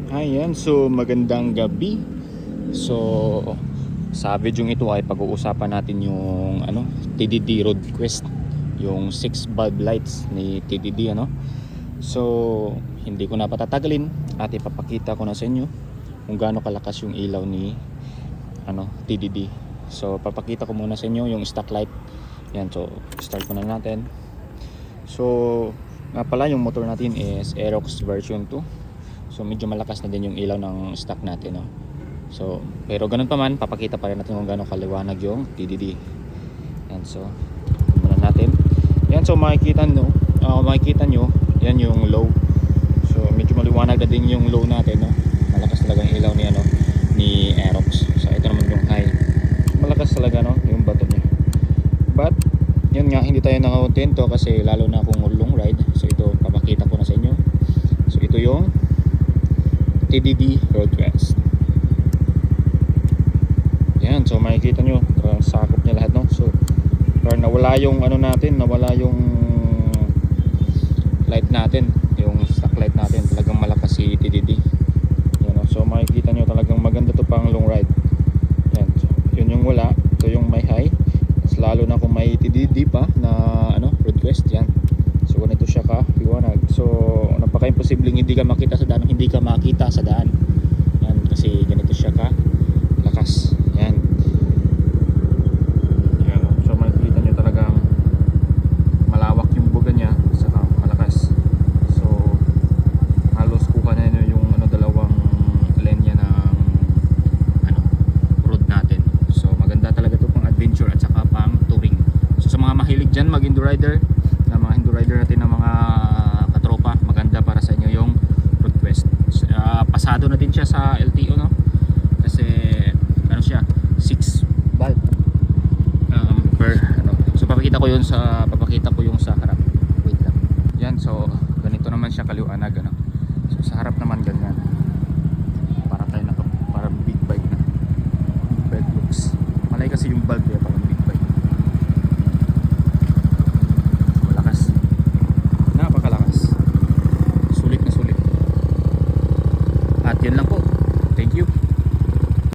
Ayan, so magandang gabi. So sa video ito ay pag-uusapan natin yung TDD road quest, yung 6 bulb lights ni TDD So hindi ko na patatagalin at ipapakita ko na sa inyo kung gaano kalakas yung ilaw ni TDD. So papakita ko muna sa inyo yung stock light. Yan, so start ko na natin. So nga pala yung motor natin is Aerox version 2. So medyo malakas na din yung ilaw ng stock natin, So pero ganun pa man, papakita pa rin natin kung gaano kaliwanag yung TDD. Yan, so muna natin. Yan, so makikita nyo, yan yung low. So medyo maliwanag na din yung low natin, Malakas talaga yung ilaw ni Aerox. So ito naman yung high. Malakas talaga yung bato niya. But yun nga, hindi tayo nakakontento kasi lalo na kung long ride. So ito papakita ko na sa inyo. So ito yung TDD road quest. Yan, so makikita nyo sakop niya lahat, So parang nawala yung nawala yung light natin, yung stock light natin. Talagang malakas si TDD. Yan, so makikita nyo talagang maganda to pang long ride. Yan, so yun yung wala. Ito yung may high. Mas lalo na kung may TDD pa na road quest. Yan, so ganito siya ka liwanag. So napaka-imposibleng hindi ka makita sa daan. Yan, kasi ganito siya ka lakas. Yan. Yan, so makikita nyo talagang malawak yung buga niya, saka malakas. So halos kuha na nyo yung dalawang linya ng road natin. So maganda talaga to pang adventure at saka pang touring. So sa mga mahilig dyan mag Indo Rider, natin na mga katropa, maganda para sa inyo yung road quest. Pasado na din siya sa LTO, kasi siya 6 bulb per so papakita ko yung sa harap. Wait lang. Yan, so ganito naman siya kaliwanag, so sa harap naman ganyan.